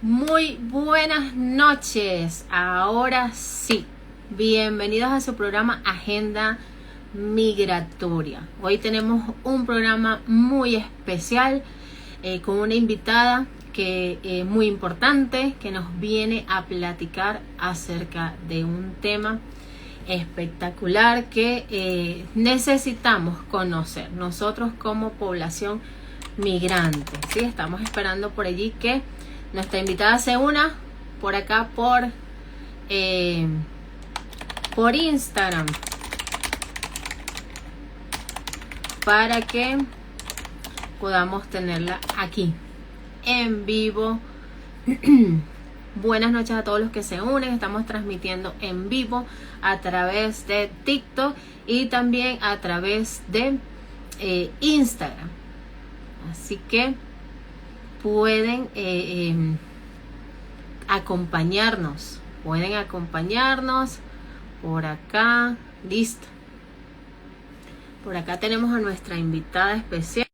Muy buenas noches, ahora sí, bienvenidos a su programa Agenda Migratoria. Hoy tenemos un programa muy especial con una invitada que muy importante que nos viene a platicar acerca de un tema espectacular que necesitamos conocer nosotros como población migrante. ¿Sí? Estamos esperando por allí que nuestra invitada se una por acá por Instagram para que podamos tenerla aquí en vivo. Buenas noches a todos los que se unen. Estamos transmitiendo en vivo a través de TikTok y también a través de Instagram. Así que pueden acompañarnos. Pueden acompañarnos por acá. Listo. Por acá tenemos a nuestra invitada especial.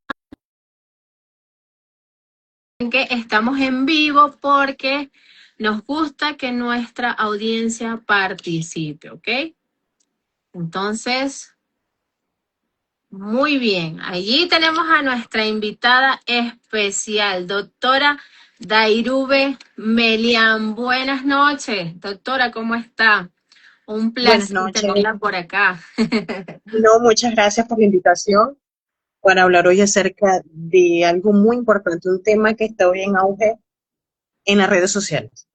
Que estamos en vivo porque nos gusta que nuestra audiencia participe, ¿ok? Entonces, muy bien. Allí tenemos a nuestra invitada especial, doctora Dairube Melián. Buenas noches, doctora, ¿cómo está? Un Buenas placer noches. tenerla por acá. No, muchas gracias por la invitación para hablar hoy acerca de algo muy importante, un tema que está hoy en auge en las redes sociales.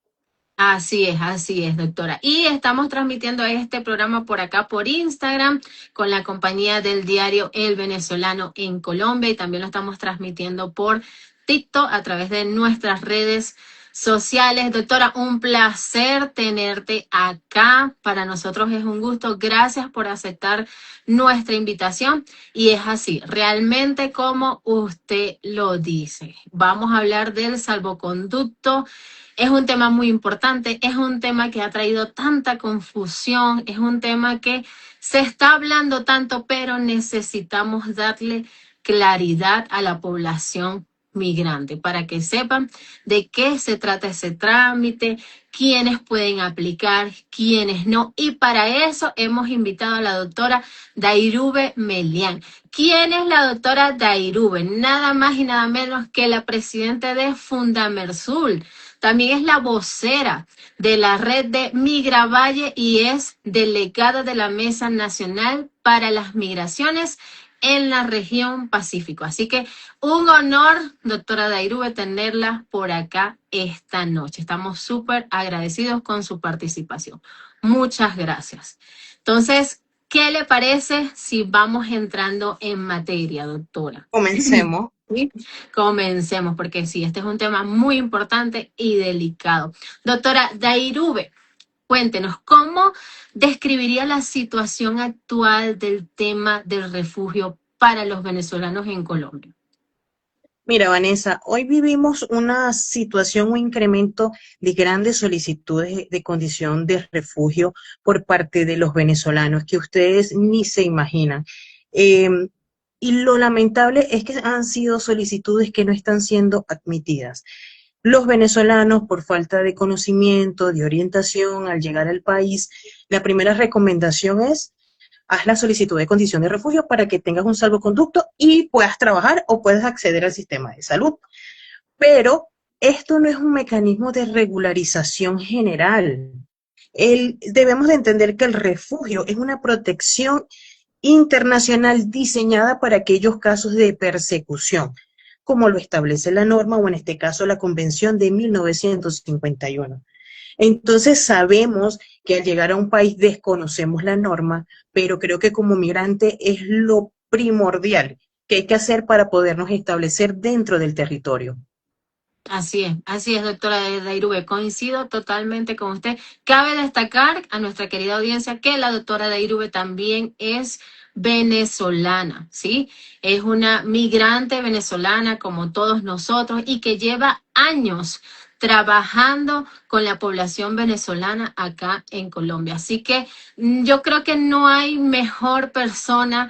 Así es, doctora. Y estamos transmitiendo este programa por acá por Instagram con la compañía del diario El Venezolano en Colombia y también lo estamos transmitiendo por TikTok a través de nuestras redes sociales. Doctora, un placer tenerte acá. Para nosotros es un gusto. Gracias por aceptar nuestra invitación. Y es así, realmente como usted lo dice. Vamos a hablar del salvoconducto. Es un tema muy importante, es un tema que ha traído tanta confusión, es un tema que se está hablando tanto, pero necesitamos darle claridad a la población migrante para que sepan de qué se trata ese trámite, quiénes pueden aplicar, quiénes no. Y para eso hemos invitado a la doctora Dairube Melián. ¿Quién es la doctora Dairube? Nada más y nada menos que la presidenta de Fundamersul. También es la vocera de la red de Migravalle y es delegada de la Mesa Nacional para las Migraciones en la región Pacífico. Así que un honor, doctora Dairube, tenerla por acá esta noche. Estamos súper agradecidos con su participación. Muchas gracias. Entonces, ¿qué le parece si vamos entrando en materia, doctora? Comencemos. ¿Sí? Comencemos, porque sí, este es un tema muy importante y delicado. Doctora Dairube, cuéntenos, ¿cómo describiría la situación actual del tema del refugio para los venezolanos en Colombia? Mira, Vanessa, hoy vivimos una situación, un incremento de grandes solicitudes de condición de refugio por parte de los venezolanos que ustedes ni se imaginan. Eh, y lo lamentable es que han sido solicitudes que no están siendo admitidas. Los venezolanos, por falta de conocimiento, de orientación al llegar al país, la primera recomendación es haz la solicitud de condición de refugio para que tengas un salvoconducto y puedas trabajar o puedas acceder al sistema de salud. Pero esto no es un mecanismo de regularización general. Debemos de entender que el refugio es una protección internacional diseñada para aquellos casos de persecución, como lo establece la norma o en este caso la Convención de 1951. Entonces sabemos que al llegar a un país desconocemos la norma, pero creo que como migrante es lo primordial que hay que hacer para podernos establecer dentro del territorio. Así es, doctora Dairube, coincido totalmente con usted. Cabe destacar a nuestra querida audiencia que la doctora Dairube también es venezolana, ¿sí? Es una migrante venezolana como todos nosotros y que lleva años trabajando con la población venezolana acá en Colombia. Así que yo creo que no hay mejor persona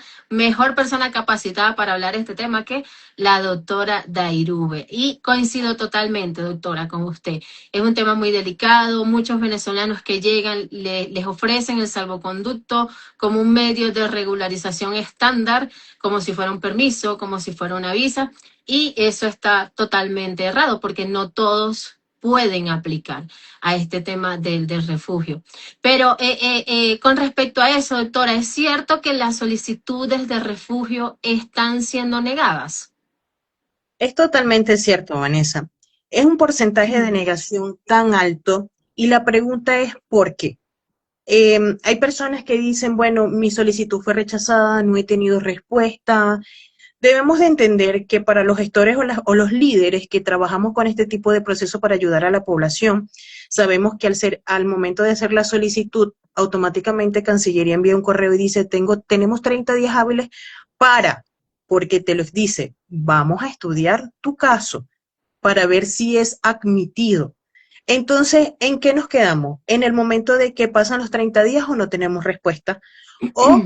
capacitada para hablar de este tema que la doctora Dairube. Y coincido totalmente, doctora, con usted. Es un tema muy delicado. Muchos venezolanos que llegan les ofrecen el salvoconducto como un medio de regularización estándar, como si fuera un permiso, como si fuera una visa. Y eso está totalmente errado porque no todos pueden aplicar a este tema del refugio. Pero con respecto a eso, doctora, ¿es cierto que las solicitudes de refugio están siendo negadas? Es totalmente cierto, Vanessa. Es un porcentaje de negación tan alto y la pregunta es ¿por qué? Hay personas que dicen, bueno, mi solicitud fue rechazada, no he tenido respuesta. Debemos de entender que para los gestores o los líderes que trabajamos con este tipo de proceso para ayudar a la población, sabemos que al momento de hacer la solicitud, automáticamente Cancillería envía un correo y dice, tenemos 30 días hábiles para, porque te los dice, vamos a estudiar tu caso para ver si es admitido. Entonces, ¿en qué nos quedamos? ¿En el momento de que pasan los 30 días o no tenemos respuesta? ¿O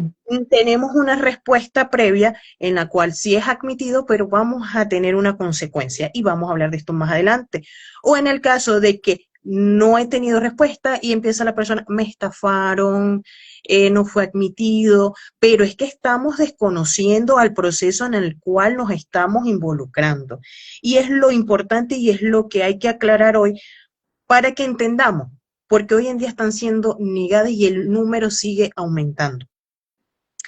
tenemos una respuesta previa en la cual sí es admitido, pero vamos a tener una consecuencia y vamos a hablar de esto más adelante? O en el caso de que no he tenido respuesta y empieza la persona, me estafaron, no fue admitido, pero es que estamos desconociendo al proceso en el cual nos estamos involucrando. Y es lo importante y es lo que hay que aclarar hoy para que entendamos, porque hoy en día están siendo negadas y el número sigue aumentando.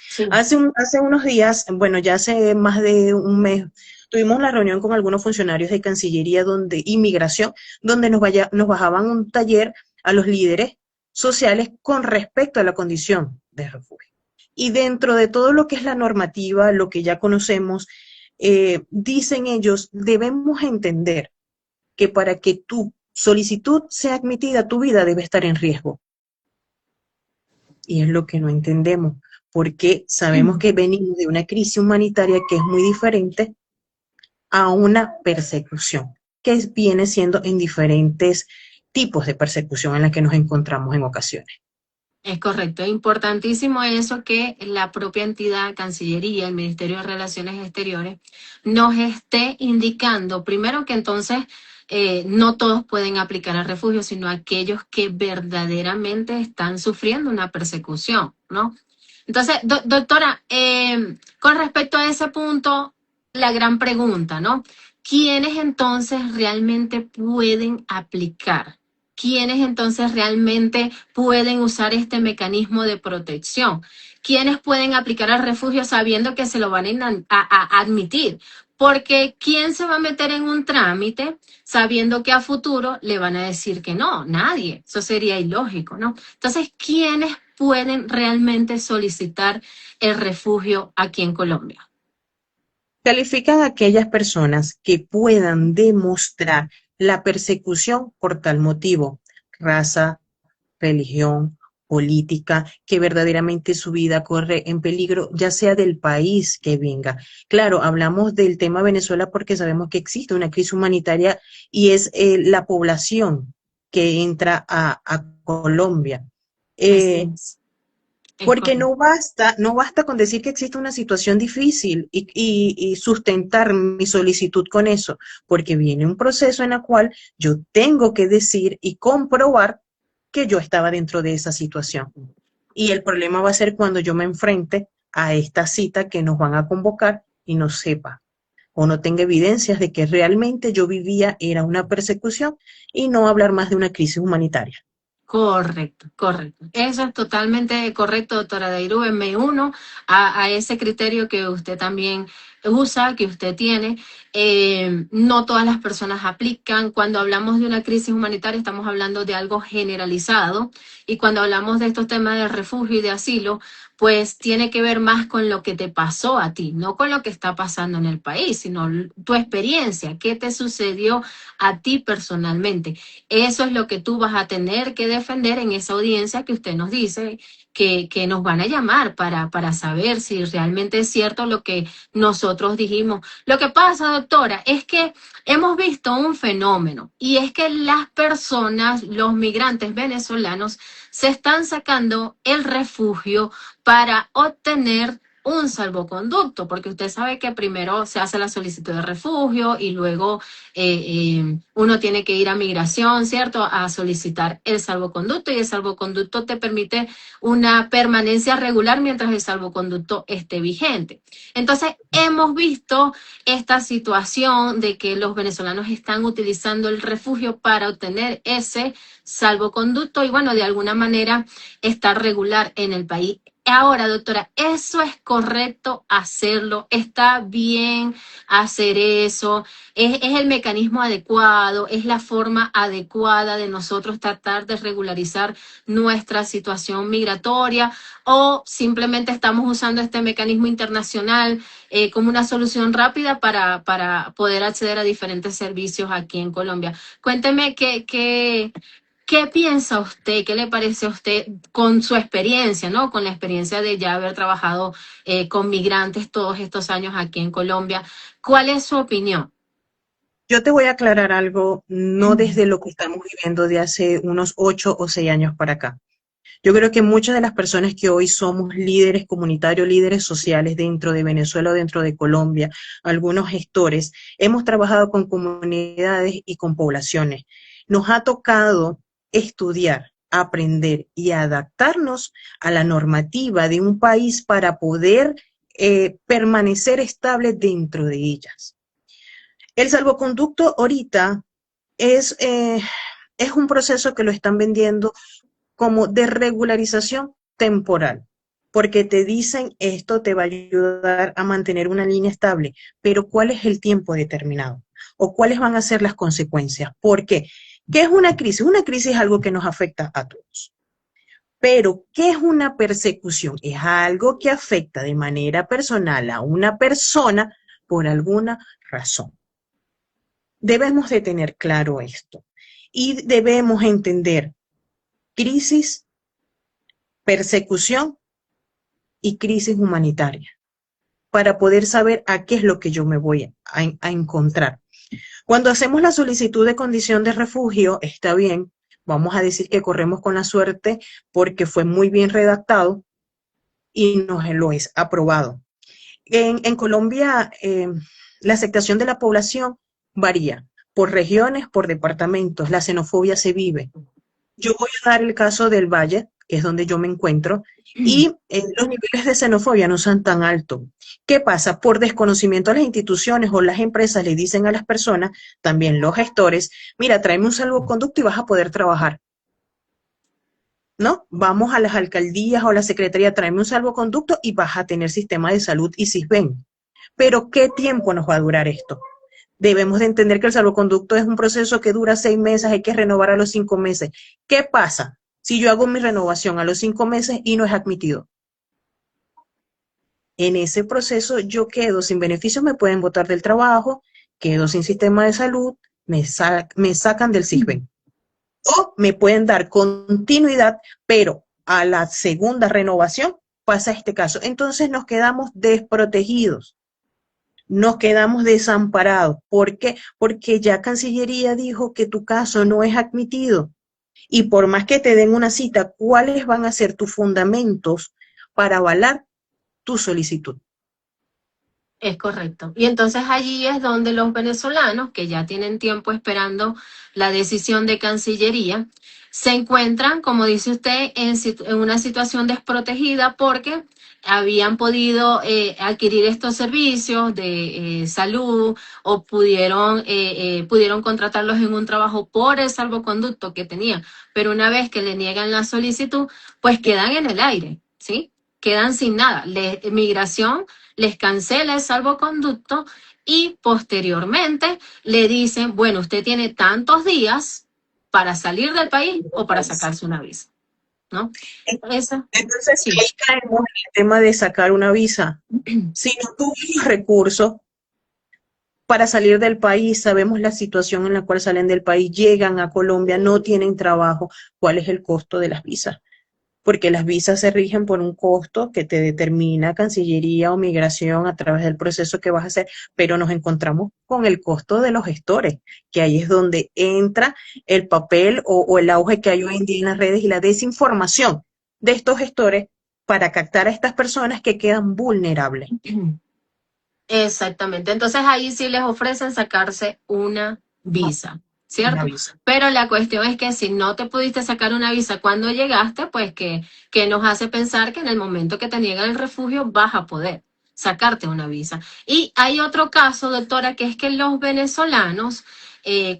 Sí. Hace unos días, bueno, ya hace más de un mes, tuvimos una reunión con algunos funcionarios de Cancillería y Migración, donde nos bajaban un taller a los líderes sociales con respecto a la condición de refugio. Y dentro de todo lo que es la normativa, lo que ya conocemos, dicen ellos, debemos entender que para que tu solicitud sea admitida, tu vida debe estar en riesgo. Y es lo que no entendemos, porque sabemos que venimos de una crisis humanitaria que es muy diferente a una persecución, que viene siendo en diferentes tipos de persecución en la que nos encontramos en ocasiones. Es correcto, es importantísimo eso que la propia entidad, Cancillería, el Ministerio de Relaciones Exteriores, nos esté indicando, primero que entonces no todos pueden aplicar al refugio, sino aquellos que verdaderamente están sufriendo una persecución, ¿no? Entonces, doctora, con respecto a ese punto, la gran pregunta, ¿no? ¿Quiénes entonces realmente pueden aplicar? ¿Quiénes entonces realmente pueden usar este mecanismo de protección? ¿Quiénes pueden aplicar al refugio sabiendo que se lo van a admitir? Porque ¿quién se va a meter en un trámite sabiendo que a futuro le van a decir que no? Nadie. Eso sería ilógico, ¿no? Entonces, ¿quiénes pueden realmente solicitar el refugio aquí en Colombia? Califican a aquellas personas que puedan demostrar la persecución por tal motivo, raza, religión, política, que verdaderamente su vida corre en peligro, ya sea del país que venga. Claro, hablamos del tema Venezuela porque sabemos que existe una crisis humanitaria y es la población que entra a Colombia. Así es Porque correcto. no basta con decir que existe una situación difícil y sustentar mi solicitud con eso, porque viene un proceso en el cual yo tengo que decir y comprobar que yo estaba dentro de esa situación. Y el problema va a ser cuando yo me enfrente a esta cita que nos van a convocar y no sepa o no tenga evidencias de que realmente yo vivía era una persecución y no hablar más de una crisis humanitaria. Correcto, correcto. Eso es totalmente correcto, doctora Dairube. Me uno a ese criterio que usted también usa, que usted tiene. No todas las personas aplican. Cuando hablamos de una crisis humanitaria, estamos hablando de algo generalizado. Y cuando hablamos de estos temas de refugio y de asilo, pues tiene que ver más con lo que te pasó a ti, no con lo que está pasando en el país, sino tu experiencia, qué te sucedió a ti personalmente. Eso es lo que tú vas a tener que defender en esa audiencia que usted nos dice que nos van a llamar para saber si realmente es cierto lo que nosotros nosotros dijimos, lo que pasa, doctora, es que hemos visto un fenómeno y es que las personas, los migrantes venezolanos, se están sacando el refugio para obtener un salvoconducto, porque usted sabe que primero se hace la solicitud de refugio y luego uno tiene que ir a migración, ¿cierto?, a solicitar el salvoconducto, y el salvoconducto te permite una permanencia regular mientras el salvoconducto esté vigente. Entonces, hemos visto esta situación de que los venezolanos están utilizando el refugio para obtener ese salvoconducto y, bueno, de alguna manera estar regular en el país. Ahora, doctora, ¿eso es correcto hacerlo? ¿Está bien hacer eso? ¿Es el mecanismo adecuado? ¿Es la forma adecuada de nosotros tratar de regularizar nuestra situación migratoria? ¿O simplemente estamos usando este mecanismo internacional como una solución rápida para poder acceder a diferentes servicios aquí en Colombia? Cuénteme ¿qué piensa usted? ¿Qué le parece a usted con su experiencia, ¿no? Con la experiencia de ya haber trabajado con migrantes todos estos años aquí en Colombia. ¿Cuál es su opinión? Yo te voy a aclarar algo, no desde lo que estamos viviendo de hace unos 8 o 6 años para acá. Yo creo que muchas de las personas que hoy somos líderes comunitarios, líderes sociales dentro de Venezuela o dentro de Colombia, algunos gestores, hemos trabajado con comunidades y con poblaciones. Nos ha tocado estudiar, aprender y adaptarnos a la normativa de un país para poder permanecer estable dentro de ellas. El salvoconducto ahorita es, eh, es un proceso que lo están vendiendo como de regularización temporal, porque te dicen esto te va a ayudar a mantener una línea estable, pero ¿cuál es el tiempo determinado? ¿O cuáles van a ser las consecuencias? ¿Por qué? ¿Qué es una crisis? Una crisis es algo que nos afecta a todos. Pero, ¿qué es una persecución? Es algo que afecta de manera personal a una persona por alguna razón. Debemos de tener claro esto y debemos entender crisis, persecución y crisis humanitaria para poder saber a qué es lo que yo me voy a encontrar. Cuando hacemos la solicitud de condición de refugio, está bien, vamos a decir que corremos con la suerte porque fue muy bien redactado y nos lo es aprobado. En Colombia, la aceptación de la población varía por regiones, por departamentos, la xenofobia se vive. Yo voy a dar el caso del Valle, que es donde yo me encuentro, y los niveles de xenofobia no son tan altos. ¿Qué pasa? Por desconocimiento a las instituciones o las empresas le dicen a las personas, también los gestores, mira, tráeme un salvoconducto y vas a poder trabajar. ¿No? Vamos a las alcaldías o a la secretaría, tráeme un salvoconducto y vas a tener sistema de salud y SISBEN. Pero ¿qué tiempo nos va a durar esto? Debemos de entender que el salvoconducto es un proceso que dura 6 meses, hay que renovar a los 5 meses. ¿Qué pasa si yo hago mi renovación a los 5 meses y no es admitido? En ese proceso yo quedo sin beneficios, me pueden botar del trabajo, quedo sin sistema de salud, me sacan del SISBEN. O me pueden dar continuidad, pero a la segunda renovación pasa este caso. Entonces nos quedamos desprotegidos. Nos quedamos desamparados. ¿Por qué? Porque ya Cancillería dijo que tu caso no es admitido. Y por más que te den una cita, ¿cuáles van a ser tus fundamentos para avalar tu solicitud? Es correcto. Y entonces allí es donde los venezolanos, que ya tienen tiempo esperando la decisión de Cancillería, se encuentran, como dice usted, en una situación desprotegida porque habían podido adquirir estos servicios de salud o pudieron contratarlos en un trabajo por el salvoconducto que tenían. Pero una vez que le niegan la solicitud, pues quedan en el aire, ¿sí? Quedan sin nada. Migración les cancela el salvoconducto y posteriormente le dicen, bueno, usted tiene tantos días para salir del país o para sacarse una visa, ¿no? Eso, Entonces, sí. ahí caemos en el tema de sacar una visa. Si no tuve los recursos para salir del país, sabemos la situación en la cual salen del país, llegan a Colombia, no tienen trabajo, ¿cuál es el costo de las visas? porque las visas se rigen por un costo que te determina Cancillería o Migración a través del proceso que vas a hacer, pero nos encontramos con el costo de los gestores, que ahí es donde entra el papel o el auge que hay hoy en día en las redes y la desinformación de estos gestores para captar a estas personas que quedan vulnerables. Exactamente. Entonces ahí sí les ofrecen sacarse una visa, Una ¿cierto? visa. Pero la cuestión es que si no te pudiste sacar una visa cuando llegaste, pues que nos hace pensar que en el momento que te niegan el refugio vas a poder sacarte una visa. Y hay otro caso, doctora, que es que los venezolanos,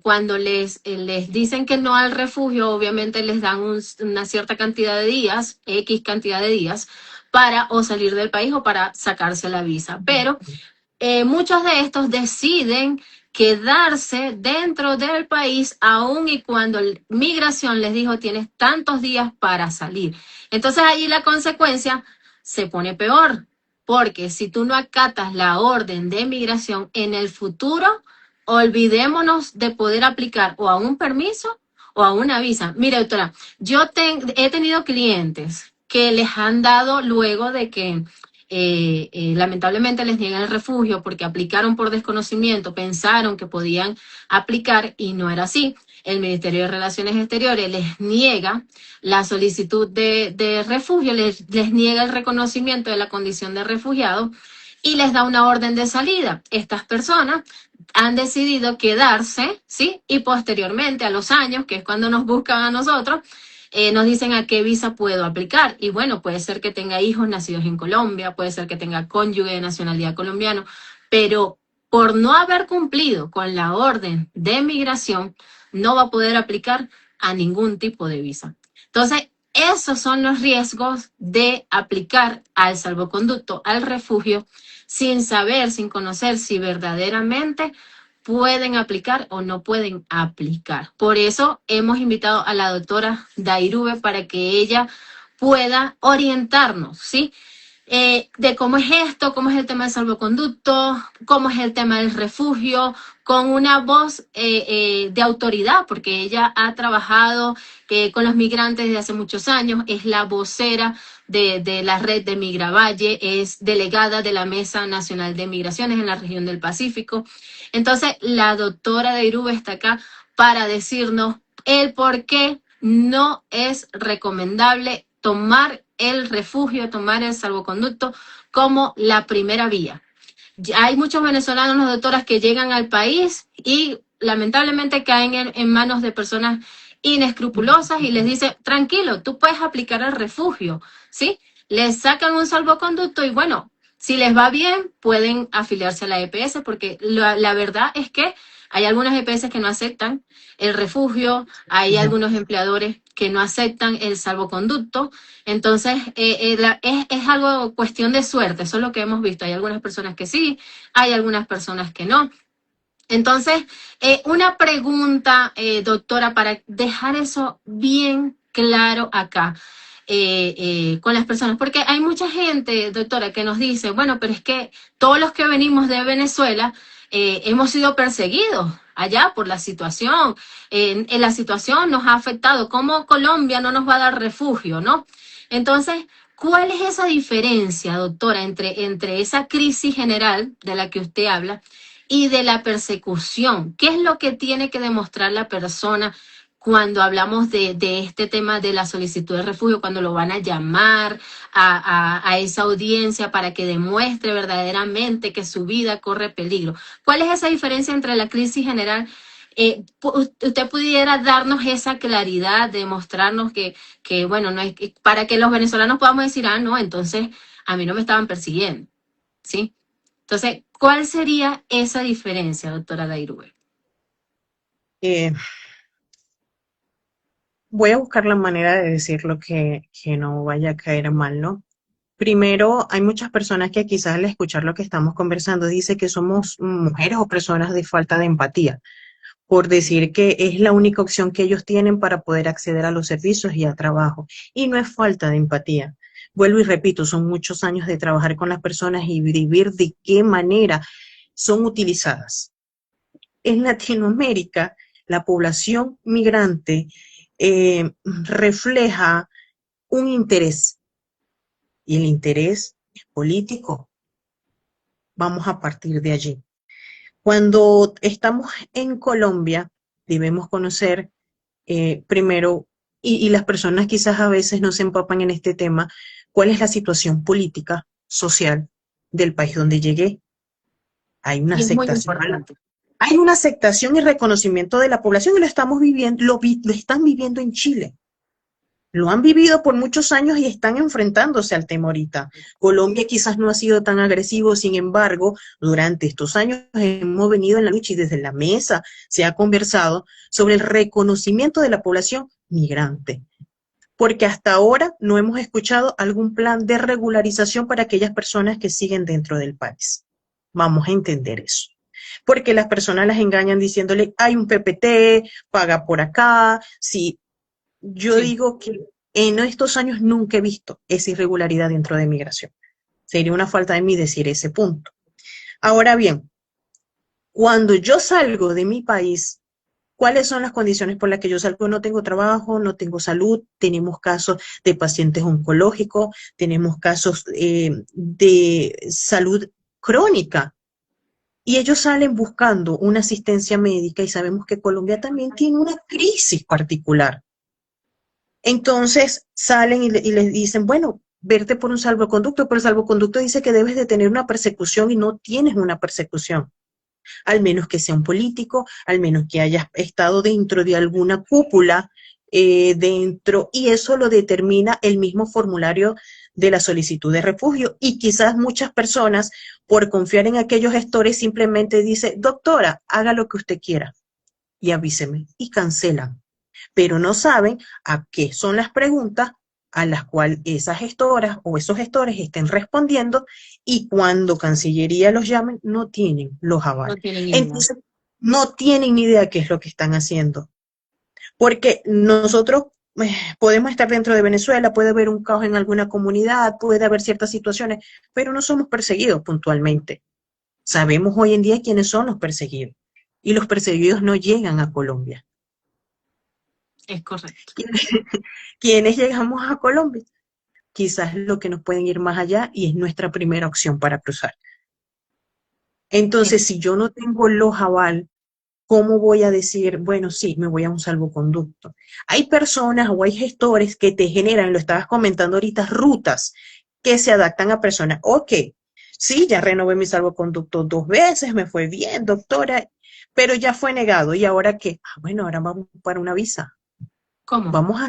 cuando les dicen que no al refugio, obviamente les dan una cierta cantidad de días, X cantidad de días, para o salir del país o para sacarse la visa. Pero muchos de estos deciden quedarse dentro del país aun y cuando migración les dijo tienes tantos días para salir. Entonces allí la consecuencia se pone peor, porque si tú no acatas la orden de migración en el futuro, olvidémonos de poder aplicar o a un permiso o a una visa. Mire, doctora, he tenido clientes que les han dado luego de que lamentablemente les niegan el refugio porque aplicaron por desconocimiento, pensaron que podían aplicar y no era así. El Ministerio de Relaciones Exteriores les niega la solicitud de refugio, les niega el reconocimiento de la condición de refugiado y les da una orden de salida. Estas personas han decidido quedarse, ¿sí? Y posteriormente, a los años, que es cuando nos buscan a nosotros, nos dicen a qué visa puedo aplicar. Y bueno, puede ser que tenga hijos nacidos en Colombia, puede ser que tenga cónyuge de nacionalidad colombiano, pero por no haber cumplido con la orden de migración, no va a poder aplicar a ningún tipo de visa. Entonces, esos son los riesgos de aplicar al salvoconducto, al refugio, sin saber, sin conocer si verdaderamente pueden aplicar o no pueden aplicar. Por eso hemos invitado a la doctora Dairube para que ella pueda orientarnos, ¿sí? De cómo es esto, cómo es el tema del salvoconducto, cómo es el tema del refugio, con una voz de autoridad, porque ella ha trabajado con los migrantes desde hace muchos años, es la vocera de la red de Migravalle, es delegada de la Mesa Nacional de Migraciones en la región del Pacífico. Entonces, la doctora Dairube está acá para decirnos el por qué no es recomendable tomar el refugio, tomar el salvoconducto como la primera vía. Ya hay muchos venezolanos, doctoras, que llegan al país y lamentablemente caen en manos de personas inescrupulosas y les dicen, tranquilo, tú puedes aplicar el refugio, ¿sí? Les sacan un salvoconducto y bueno, si les va bien, pueden afiliarse a la EPS porque la verdad es que hay algunas EPS que no aceptan el refugio, hay algunos empleadores que no aceptan el salvoconducto, entonces es algo cuestión de suerte, eso es lo que hemos visto, hay algunas personas que sí, hay algunas personas que no. Entonces, una pregunta, doctora, para dejar eso bien claro acá con las personas, porque hay mucha gente, doctora, que nos dice, bueno, pero es que todos los que venimos de Venezuela hemos sido perseguidos allá por la situación, en la situación nos ha afectado, ¿cómo Colombia no nos va a dar refugio, no? Entonces, ¿cuál es esa diferencia, doctora, entre esa crisis general de la que usted habla y de la persecución? ¿Qué es lo que tiene que demostrar la persona cuando hablamos de este tema de la solicitud de refugio, cuando lo van a llamar a esa audiencia para que demuestre verdaderamente que su vida corre peligro? ¿Cuál es esa diferencia entre la crisis general? Usted pudiera darnos esa claridad, demostrarnos que bueno, no es para que los venezolanos podamos decir, ah, no, entonces a mí no me estaban persiguiendo, ¿sí? Entonces, ¿cuál sería esa diferencia, doctora Dairube? Eh, Voy a buscar la manera de decirlo que no vaya a caer mal, ¿no? Primero, hay muchas personas que quizás al escuchar lo que estamos conversando dice que somos mujeres o personas de falta de empatía, por decir que es la única opción que ellos tienen para poder acceder a los servicios y al trabajo. Y no es falta de empatía. Vuelvo y repito, son muchos años de trabajar con las personas y vivir de qué manera son utilizadas. En Latinoamérica, la población migrante refleja un interés, y el interés es político. Vamos a partir de allí. Cuando estamos en Colombia, debemos conocer primero, y las personas quizás a veces no se empapan en este tema, cuál es la situación política, social del país donde llegué. Hay una Y es muy aceptación, importante. hay una aceptación y reconocimiento de la población y lo estamos viviendo, lo están viviendo en Chile. Lo han vivido por muchos años y están enfrentándose al tema ahorita. Colombia quizás no ha sido tan agresivo, sin embargo, durante estos años hemos venido en la lucha y desde la mesa se ha conversado sobre el reconocimiento de la población migrante, porque hasta ahora no hemos escuchado algún plan de regularización para aquellas personas que siguen dentro del país. Vamos a entender eso. Porque las personas las engañan diciéndole, hay un PPT, paga por acá, sí. Yo Sí, digo que en estos años nunca he visto esa irregularidad dentro de migración. Sería una falta de mí decir ese punto. Ahora bien, cuando yo salgo de mi país, ¿cuáles son las condiciones por las que yo salgo? No tengo trabajo, no tengo salud, tenemos casos de pacientes oncológicos, tenemos casos de salud crónica. Y ellos salen buscando una asistencia médica y sabemos que Colombia también tiene una crisis particular. Entonces salen y les dicen, bueno, verte por un salvoconducto, pero el salvoconducto dice que debes de tener una persecución y no tienes una persecución, al menos que sea un político, al menos que hayas estado dentro de alguna cúpula dentro, y eso lo determina el mismo formulario de la solicitud de refugio. Y quizás muchas personas, por confiar en aquellos gestores, simplemente dice, doctora, haga lo que usted quiera y avíseme, y cancelan, pero no saben a qué son las preguntas a las cuales esas gestoras o esos gestores estén respondiendo, y cuando Cancillería los llamen no tienen los no avales. tienen idea. Entonces, no tienen ni idea qué es lo que están haciendo, porque nosotros podemos estar dentro de Venezuela, puede haber un caos en alguna comunidad, puede haber ciertas situaciones, pero no somos perseguidos puntualmente. Sabemos hoy en día quiénes son los perseguidos, y los perseguidos no llegan a Colombia. Es correcto. ¿Quiénes llegamos a Colombia? Quizás lo que nos pueden ir más allá y es nuestra primera opción para cruzar. Es, Entonces, si yo no tengo los aval, ¿cómo voy a decir, bueno, sí, me voy a un salvoconducto? Hay personas o hay gestores que te generan, lo estabas comentando ahorita, rutas que se adaptan a personas. Ok, sí, ya renové mi salvoconducto 2 veces, me fue bien, doctora, pero ya fue negado. ¿Y ahora qué? Ah, bueno, ahora vamos para una visa. ¿Cómo? Vamos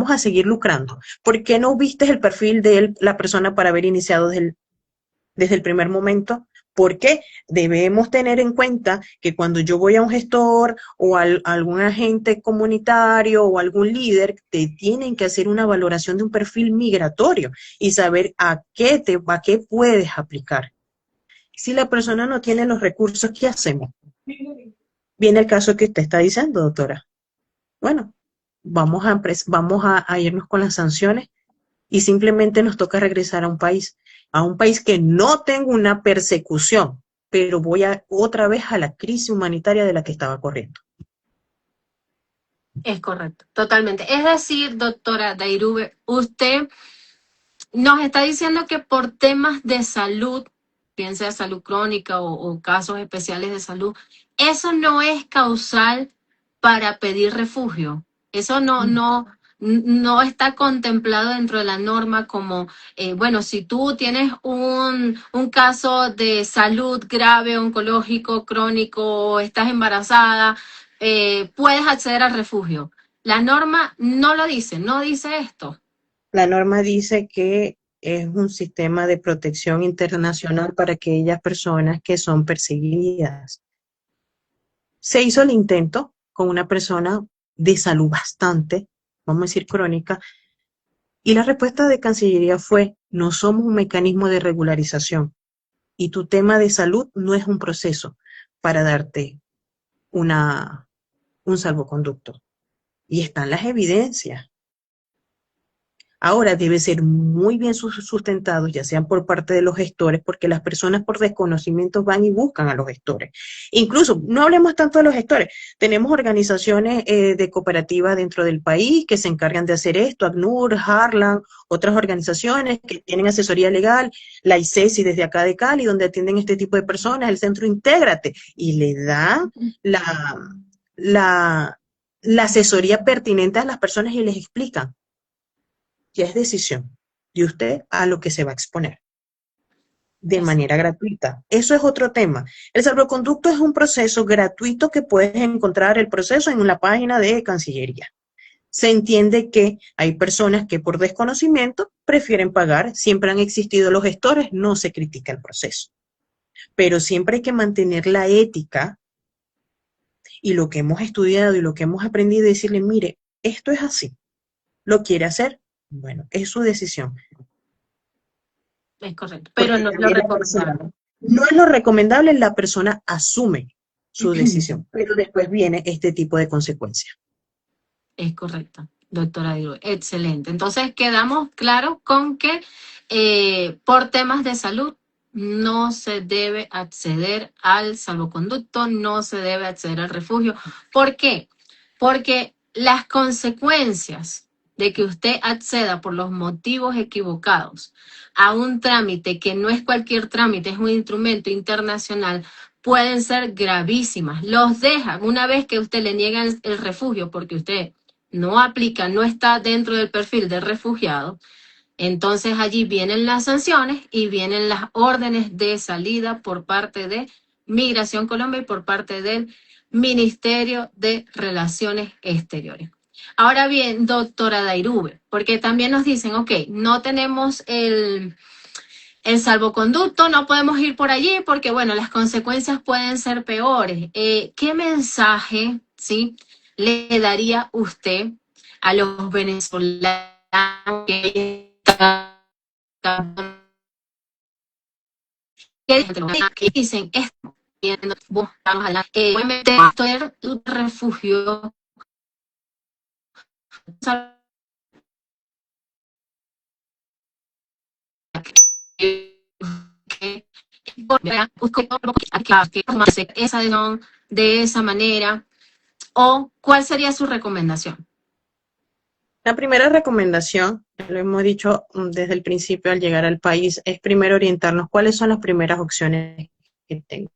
a seguir lucrando. ¿Por qué no viste el perfil de él, la persona para haber iniciado desde el primer momento? Porque debemos tener en cuenta que cuando yo voy a un gestor o a algún agente comunitario o algún líder, te tienen que hacer una valoración de un perfil migratorio y saber a qué puedes aplicar. Si la persona no tiene los recursos, ¿qué hacemos? Viene el caso que usted está diciendo, doctora. Bueno, vamos a irnos con las sanciones y simplemente nos toca regresar a un país que no tengo una persecución, pero voy otra vez a la crisis humanitaria de la que estaba corriendo. Es correcto, totalmente. Es decir, doctora Dairube, usted nos está diciendo que por temas de salud, bien sea salud crónica o casos especiales de salud, eso no es causal para pedir refugio. Eso no está contemplado dentro de la norma como, bueno, si tú tienes un caso de salud grave, oncológico, crónico, estás embarazada, puedes acceder al refugio. La norma no lo dice, no dice esto. La norma dice que es un sistema de protección internacional para aquellas personas que son perseguidas. Se hizo el intento con una persona de salud bastante, vamos a decir crónica, y la respuesta de Cancillería fue, no somos un mecanismo de regularización y tu tema de salud no es un proceso para darte un salvoconducto. Y están las evidencias. Ahora debe ser muy bien sustentado, ya sean por parte de los gestores, porque las personas por desconocimiento van y buscan a los gestores. Incluso, no hablemos tanto de los gestores, tenemos organizaciones de cooperativa dentro del país que se encargan de hacer esto, ACNUR, Harlan, otras organizaciones que tienen asesoría legal, la ICESI desde acá de Cali, donde atienden este tipo de personas, el centro Intégrate, y le da la, la, la asesoría pertinente a las personas y les explican que es decisión de usted a lo que se va a exponer de manera gratuita. Eso es otro tema. El salvoconducto es un proceso gratuito que puedes encontrar el proceso en la página de Cancillería. Se entiende que hay personas que por desconocimiento prefieren pagar, siempre han existido los gestores, no se critica el proceso, pero siempre hay que mantener la ética y lo que hemos estudiado y lo que hemos aprendido y decirle, mire, esto es así, ¿lo quiere hacer? Bueno, es su decisión. Es correcto, pero Porque no es lo también la persona, recomendable. no es lo recomendable, la persona asume su decisión, pero después viene este tipo de consecuencias. Es correcto, doctora Diru. Excelente. Entonces quedamos claros con que por temas de salud no se debe acceder al salvoconducto, no se debe acceder al refugio. ¿Por qué? Porque las consecuencias de que usted acceda por los motivos equivocados a un trámite que no es cualquier trámite, es un instrumento internacional, pueden ser gravísimas. Los dejan una vez que usted le niegan el refugio porque usted no aplica, no está dentro del perfil de refugiado, entonces allí vienen las sanciones y vienen las órdenes de salida por parte de Migración Colombia y por parte del Ministerio de Relaciones Exteriores. Ahora bien, doctora Dairube, porque también nos dicen, ok, no tenemos el salvoconducto, no podemos ir por allí porque, bueno, las consecuencias pueden ser peores. ¿Qué mensaje, sí, le daría usted a los venezolanos que dicen esto? Buscamos esto es un refugio, esa de esa manera, o cuál sería su recomendación. La primera recomendación, lo hemos dicho desde el principio al llegar al país, es primero orientarnos cuáles son las primeras opciones que tengo,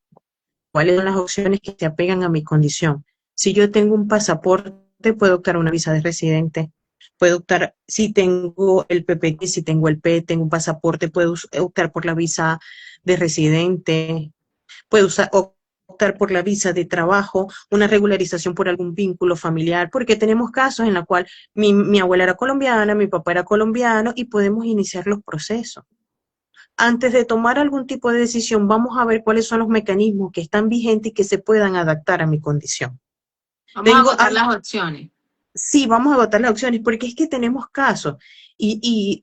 cuáles son las opciones que se apegan a mi condición. Si yo tengo un pasaporte, puedo optar a una visa de residente, puedo optar, si tengo el PPT, si tengo el P, tengo un pasaporte, puedo optar por la visa de residente, puedo optar por la visa de trabajo, una regularización por algún vínculo familiar, porque tenemos casos en los cuales mi abuela era colombiana, mi papá era colombiano y podemos iniciar los procesos. Antes de tomar algún tipo de decisión, vamos a ver cuáles son los mecanismos que están vigentes y que se puedan adaptar a mi condición. Vamos a agotar las opciones. Sí, vamos a agotar las opciones, porque es que tenemos casos, y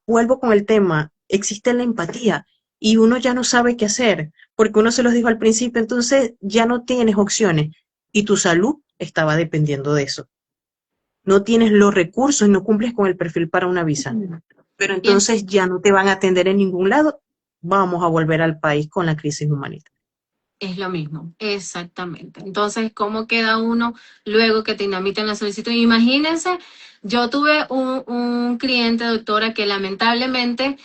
vuelvo con el tema, existe la empatía, y uno ya no sabe qué hacer, porque uno se los dijo al principio, entonces ya no tienes opciones, y tu salud estaba dependiendo de eso. No tienes los recursos, no cumples con el perfil para una visa, pero entonces ya no te van a atender en ningún lado, vamos a volver al país con la crisis humanitaria. Es lo mismo, exactamente. Entonces, ¿cómo queda uno luego que te dinamitan la solicitud? Imagínense, yo tuve un cliente, doctora, que lamentablemente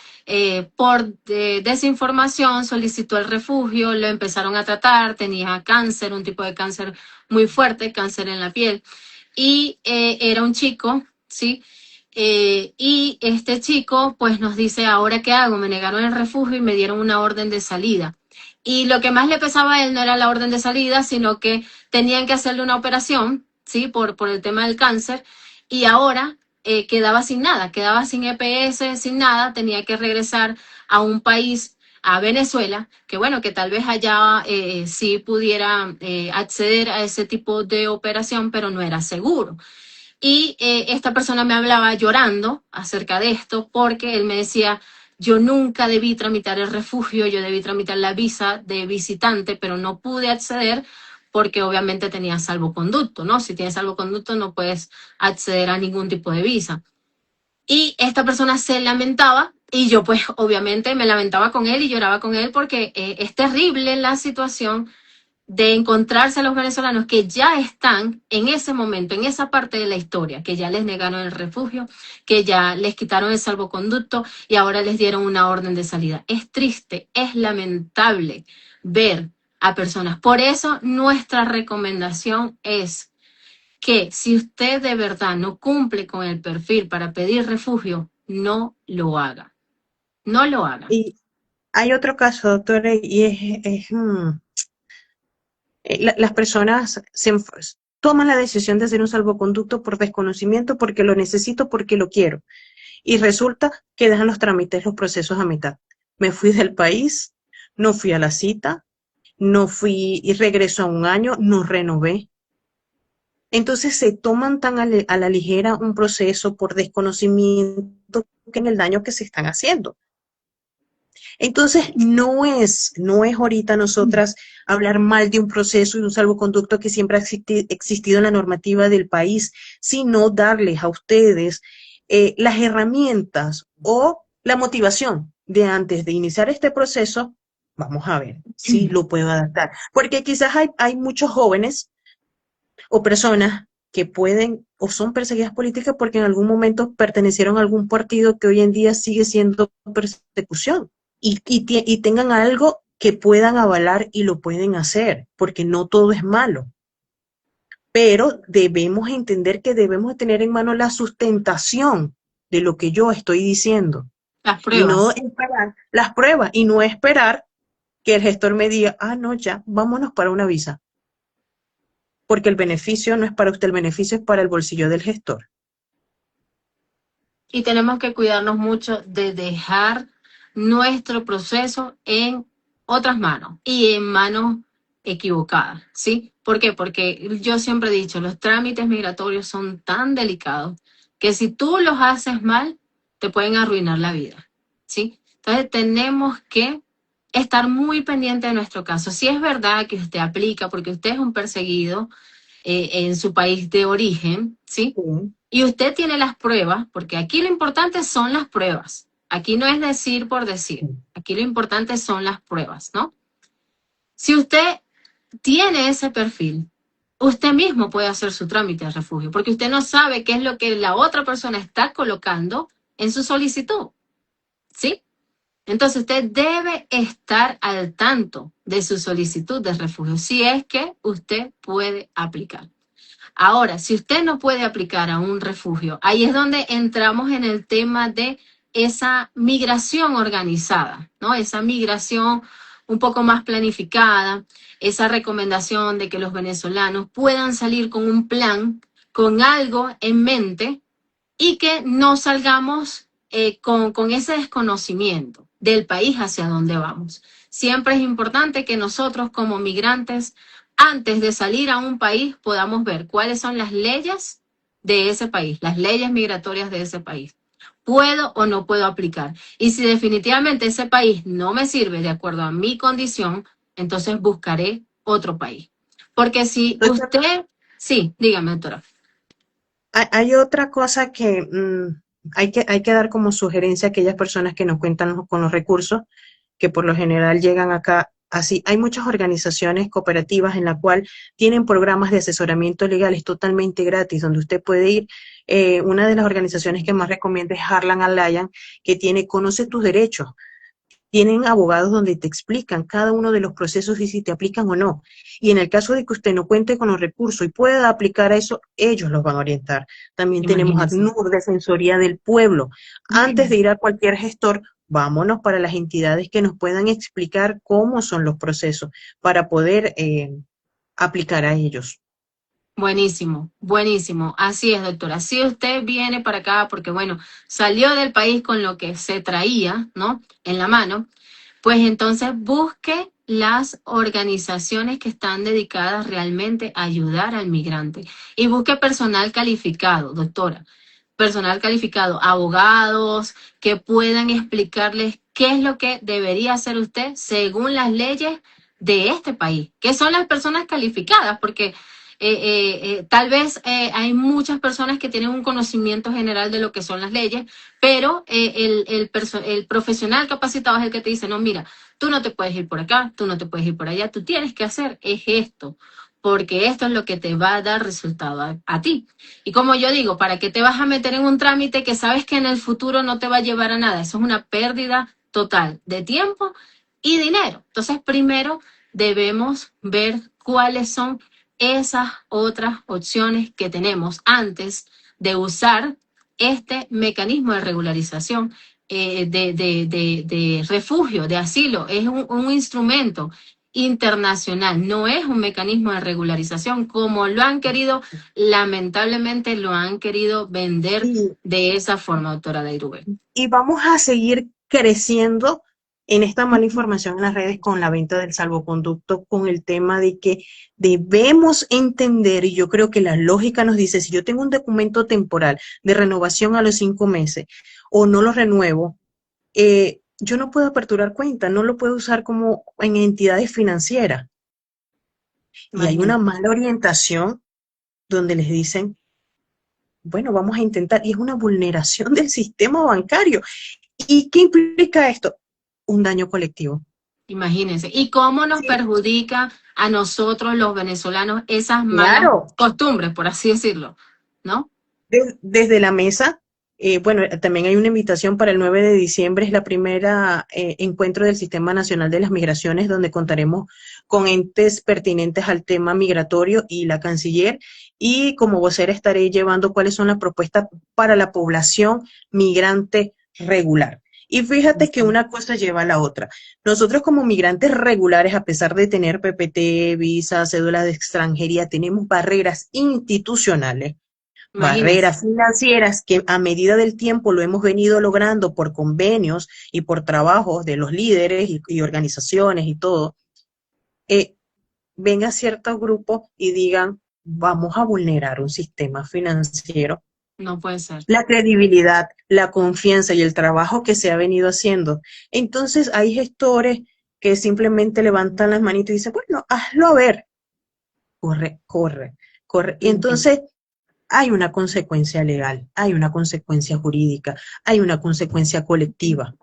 por desinformación solicitó el refugio, lo empezaron a tratar, tenía cáncer, un tipo de cáncer muy fuerte, cáncer en la piel, y era un chico, ¿sí? Y este chico pues nos dice, ¿ahora qué hago? Me negaron el refugio y me dieron una orden de salida. Y lo que más le pesaba a él no era la orden de salida, sino que tenían que hacerle una operación, ¿sí? Por el tema del cáncer. Y ahora quedaba sin nada, quedaba sin EPS, sin nada, tenía que regresar a un país, a Venezuela, que bueno, que tal vez allá sí pudiera acceder a ese tipo de operación, pero no era seguro. Y esta persona me hablaba llorando acerca de esto porque él me decía, yo nunca debí tramitar el refugio, yo debí tramitar la visa de visitante, pero no pude acceder porque obviamente tenía salvoconducto, ¿no? Si tienes salvoconducto no puedes acceder a ningún tipo de visa. Y esta persona se lamentaba y yo pues obviamente me lamentaba con él y lloraba con él porque es terrible la situación de encontrarse a los venezolanos que ya están en ese momento, en esa parte de la historia, que ya les negaron el refugio, que ya les quitaron el salvoconducto y ahora les dieron una orden de salida. Es triste, es lamentable ver a personas. Por eso nuestra recomendación es que si usted de verdad no cumple con el perfil para pedir refugio, no lo haga. No lo haga. Y hay otro caso, doctora, y las personas toman la decisión de hacer un salvoconducto por desconocimiento, porque lo necesito, porque lo quiero. Y resulta que dejan los trámites, los procesos a mitad. Me fui del país, no fui a la cita, no fui y regreso a un año, no renové. Entonces se toman tan a la ligera un proceso por desconocimiento que en el daño que se están haciendo. Entonces no es ahorita nosotras hablar mal de un proceso y un salvoconducto que siempre ha existido en la normativa del país, sino darles a ustedes las herramientas o la motivación de antes de iniciar este proceso, vamos a ver si lo puedo adaptar. Porque quizás hay muchos jóvenes o personas que pueden o son perseguidas políticas porque en algún momento pertenecieron a algún partido que hoy en día sigue siendo persecución y tengan algo que puedan avalar y lo pueden hacer, porque no todo es malo. Pero debemos entender que debemos tener en mano la sustentación de lo que yo estoy diciendo Las y no pruebas. esperar las pruebas y no esperar que el gestor me diga, no, ya, vámonos para una visa. Porque el beneficio no es para usted, el beneficio es para el bolsillo del gestor. Y tenemos que cuidarnos mucho de dejar nuestro proceso en otras manos y en manos equivocadas, ¿sí? ¿Por qué? Porque yo siempre he dicho, los trámites migratorios son tan delicados que si tú los haces mal, te pueden arruinar la vida, ¿sí? Entonces tenemos que estar muy pendiente de nuestro caso. Si es verdad que usted aplica porque usted es un perseguido en su país de origen, ¿sí? Sí. Y usted tiene las pruebas, porque aquí lo importante son las pruebas. Aquí no es decir por decir. Aquí lo importante son las pruebas, ¿no? Si usted tiene ese perfil, usted mismo puede hacer su trámite de refugio, porque usted no sabe qué es lo que la otra persona está colocando en su solicitud, ¿sí? Entonces usted debe estar al tanto de su solicitud de refugio, si es que usted puede aplicar. Ahora, si usted no puede aplicar a un refugio, ahí es donde entramos en el tema de esa migración organizada, ¿no? Esa migración un poco más planificada, esa recomendación de que los venezolanos puedan salir con un plan, con algo en mente y que no salgamos con ese desconocimiento del país hacia donde vamos. Siempre es importante que nosotros como migrantes, antes de salir a un país, podamos ver cuáles son las leyes de ese país, las leyes migratorias de ese país. ¿Puedo o no puedo aplicar? Y si definitivamente ese país no me sirve de acuerdo a mi condición, entonces buscaré otro país. Porque si Entonces, usted, sí, dígame, doctora. hay otra cosa que hay que dar como sugerencia a aquellas personas que nos cuentan con los recursos, que por lo general llegan acá así. Hay muchas organizaciones cooperativas en la cual tienen programas de asesoramiento legal, es totalmente gratis, donde usted puede ir. Una de las organizaciones que más recomiendo es Harlan Alliance, que tiene Conoce tus derechos. Tienen abogados donde te explican cada uno de los procesos y si te aplican o no. Y en el caso de que usted no cuente con los recursos y pueda aplicar a eso, ellos los van a orientar. También tenemos Imagínense. ACNUR, Defensoría del Pueblo. Antes de ir a cualquier gestor, vámonos para las entidades que nos puedan explicar cómo son los procesos para poder aplicar a ellos. Buenísimo, buenísimo. Así es, doctora. Si usted viene para acá porque, bueno, salió del país con lo que se traía, ¿no? En la mano, pues entonces busque las organizaciones que están dedicadas realmente a ayudar al migrante y busque personal calificado, doctora. Personal calificado, abogados que puedan explicarles qué es lo que debería hacer usted según las leyes de este país, que son las personas calificadas, porque Tal vez hay muchas personas que tienen un conocimiento general de lo que son las leyes, pero el profesional capacitado es el que te dice, no, mira, tú no te puedes ir por acá, tú no te puedes ir por allá, tú tienes que hacer es esto, porque esto es lo que te va a dar resultado a ti. Y como yo digo, ¿para qué te vas a meter en un trámite que sabes que en el futuro no te va a llevar a nada? Eso es una pérdida total de tiempo y dinero. Entonces, primero debemos ver cuáles son esas otras opciones que tenemos antes de usar este mecanismo de regularización, de refugio, de asilo. Es un instrumento internacional, no es un mecanismo de regularización como lo han querido, lamentablemente lo han querido vender Y, de esa forma, doctora Dairube. y vamos a seguir creciendo en esta mala información en las redes con la venta del salvoconducto, con el tema de que debemos entender, y yo creo que la lógica nos dice, si yo tengo un documento temporal de renovación a los 5 meses o no lo renuevo, yo no puedo aperturar cuenta, no lo puedo usar como en entidades financieras. Y hay una Imagínate. mala orientación donde les dicen, bueno, vamos a intentar, y es una vulneración del sistema bancario. ¿Y qué implica esto? Un daño colectivo. Imagínense. ¿Y cómo nos Sí, perjudica a nosotros los venezolanos esas malas claro, costumbres, por así decirlo? ¿No? desde la mesa, bueno, también hay una invitación para el 9 de diciembre, es la primera encuentro del Sistema Nacional de las Migraciones, donde contaremos con entes pertinentes al tema migratorio y la canciller, y como vocera estaré llevando cuáles son las propuestas para la población migrante regular. Y fíjate que una cosa lleva a la otra. Nosotros como migrantes regulares, a pesar de tener PPT, visa, cédula de extranjería, tenemos barreras institucionales, Imagínense. barreras financieras que a medida del tiempo lo hemos venido logrando por convenios y por trabajos de los líderes y organizaciones y todo. eh, Venga ciertos grupos y digan, vamos a vulnerar un sistema financiero, No puede ser. la credibilidad, la confianza y el trabajo que se ha venido haciendo. Entonces hay gestores que simplemente levantan las manitos y dicen, bueno, hazlo a ver, corre, corre, corre. Y entonces hay una consecuencia legal, hay una consecuencia jurídica, hay una consecuencia colectiva.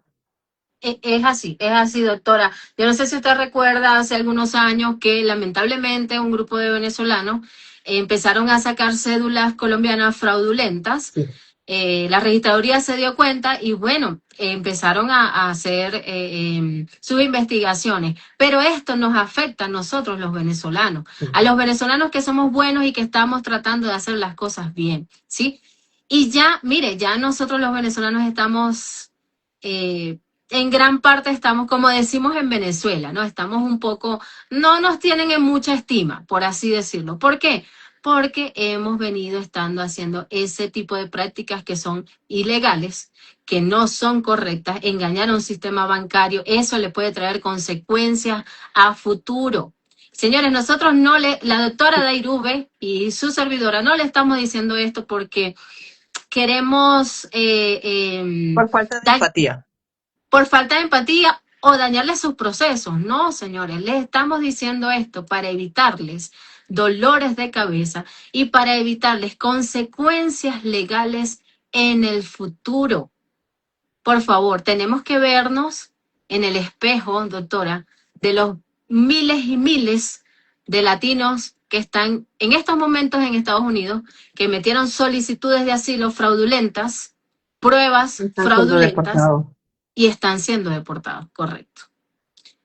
Es así, doctora. Yo no sé si usted recuerda hace algunos años que lamentablemente un grupo de venezolanos empezaron a sacar cédulas colombianas fraudulentas. Sí, La registraduría se dio cuenta y bueno, empezaron a hacer sus investigaciones. Pero esto nos afecta a nosotros los venezolanos, sí. a los venezolanos que somos buenos y que estamos tratando de hacer las cosas bien, ¿sí? Y ya, mire, ya nosotros los venezolanos estamos, en gran parte estamos, como decimos en Venezuela, ¿no? Estamos un poco, no nos tienen en mucha estima, por así decirlo. ¿Por qué? Porque hemos venido estando haciendo ese tipo de prácticas que son ilegales, que no son correctas, engañar a un sistema bancario, eso le puede traer consecuencias a futuro. Señores, nosotros no le, la doctora Dairube y su servidora no le estamos diciendo esto porque queremos Por falta de empatía. por falta de empatía o dañarles sus procesos. No, señores, les estamos diciendo esto para evitarles dolores de cabeza y para evitarles consecuencias legales en el futuro. Por favor, tenemos que vernos en el espejo, doctora, de los miles y miles de latinos que están en estos momentos en Estados Unidos, que metieron solicitudes de asilo fraudulentas, pruebas Están siendo fraudulentas deportados. y están siendo deportados, correcto.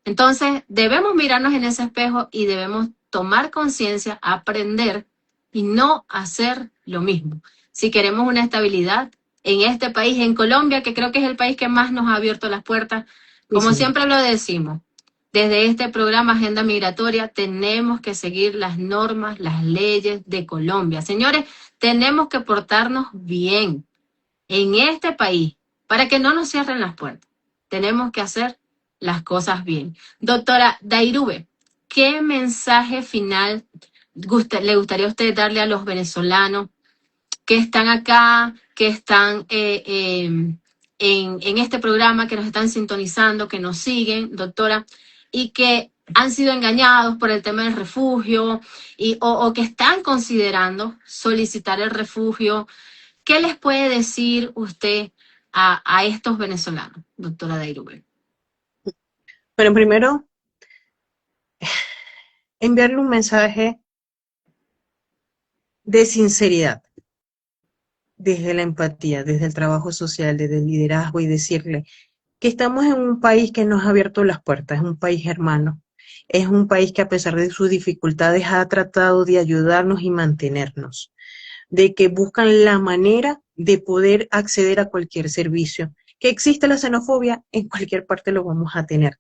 Entonces, debemos mirarnos en ese espejo y debemos tomar conciencia, aprender y no hacer lo mismo. Si queremos una estabilidad en este país, en Colombia, que creo que es el país que más nos ha abierto las puertas, Sí, como señor. siempre lo decimos, desde este programa Agenda Migratoria tenemos que seguir las normas, las leyes de Colombia. Señores, tenemos que portarnos bien en este país para que no nos cierren las puertas. Tenemos que hacer las cosas bien. Doctora Dairube, ¿qué mensaje final le gustaría a usted darle a los venezolanos que están acá, que están en este programa, que nos están sintonizando, que nos siguen, doctora, y que han sido engañados por el tema del refugio o que están considerando solicitar el refugio. ¿Qué les puede decir usted a estos venezolanos, doctora Dairube? Pero primero, enviarle un mensaje de sinceridad, desde la empatía, desde el trabajo social, desde el liderazgo y decirle que estamos en un país que nos ha abierto las puertas, es un país hermano, es un país que a pesar de sus dificultades ha tratado de ayudarnos y mantenernos, de que buscan la manera de poder acceder a cualquier servicio. Que existe la xenofobia, en cualquier parte lo vamos a tener,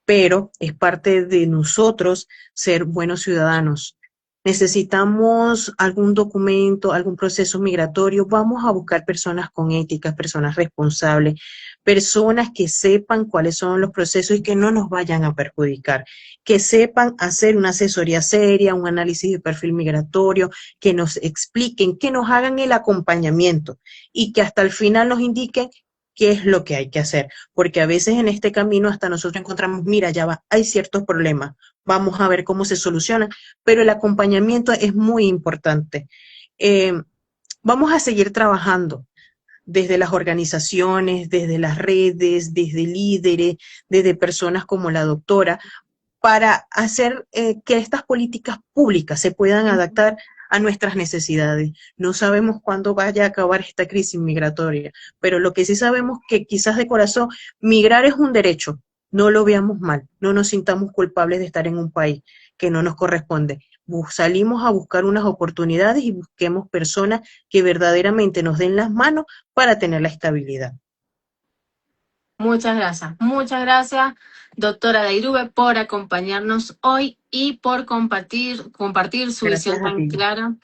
pero es parte de nosotros ser buenos ciudadanos. Necesitamos algún documento, algún proceso migratorio, vamos a buscar personas con ética, personas responsables, personas que sepan cuáles son los procesos y que no nos vayan a perjudicar, que sepan hacer una asesoría seria, un análisis de perfil migratorio, que nos expliquen, que nos hagan el acompañamiento y que hasta el final nos indiquen qué es lo que hay que hacer, porque a veces en este camino hasta nosotros encontramos, mira, ya va, hay ciertos problemas, vamos a ver cómo se solucionan, pero el acompañamiento es muy importante. Eh, Vamos a seguir trabajando desde las organizaciones, desde las redes, desde líderes, desde personas como la doctora, para hacer que estas políticas públicas se puedan adaptar a nuestras necesidades. No sabemos cuándo vaya a acabar esta crisis migratoria, pero lo que sí sabemos que quizás de corazón, migrar es un derecho, no lo veamos mal, no nos sintamos culpables de estar en un país que no nos corresponde. Salimos a buscar unas oportunidades y busquemos personas que verdaderamente nos den las manos para tener la estabilidad. Muchas gracias, doctora Dairube, por acompañarnos hoy y por compartir su visión Gracias a tan ti. clara.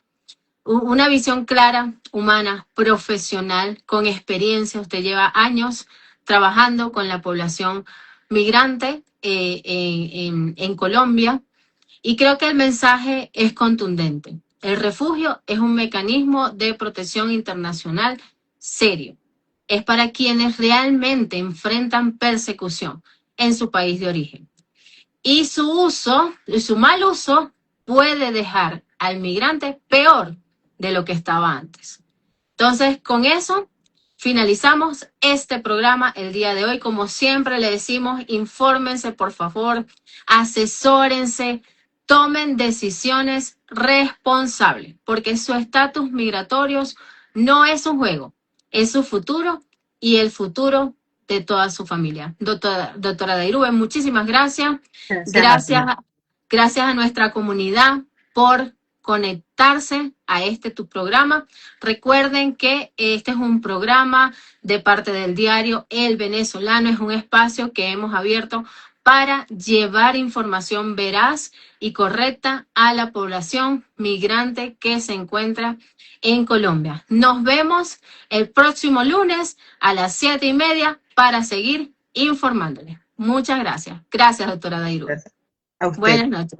Una visión clara, humana, profesional, con experiencia. Usted lleva años trabajando con la población migrante en Colombia y creo que el mensaje es contundente. El refugio es un mecanismo de protección internacional serio. Es para quienes realmente enfrentan persecución en su país de origen. Y su mal uso puede dejar al migrante peor de lo que estaba antes. Entonces, con eso finalizamos este programa el día de hoy. Como siempre le decimos, infórmense, por favor, asesórense, tomen decisiones responsables, porque su estatus migratorio no es un juego, es su futuro y el futuro de toda su familia. Doctora Dairube, muchísimas gracias. Gracias a Gracias, ti. gracias a nuestra comunidad por conectarse a tu programa. Recuerden que este es un programa de parte del diario El Venezolano, es un espacio que hemos abierto para llevar información veraz y correcta a la población migrante que se encuentra en Colombia. Nos vemos el próximo lunes a las 7:30 para seguir informándoles. Muchas gracias. Gracias, doctora Dairú. Gracias a usted. Buenas noches.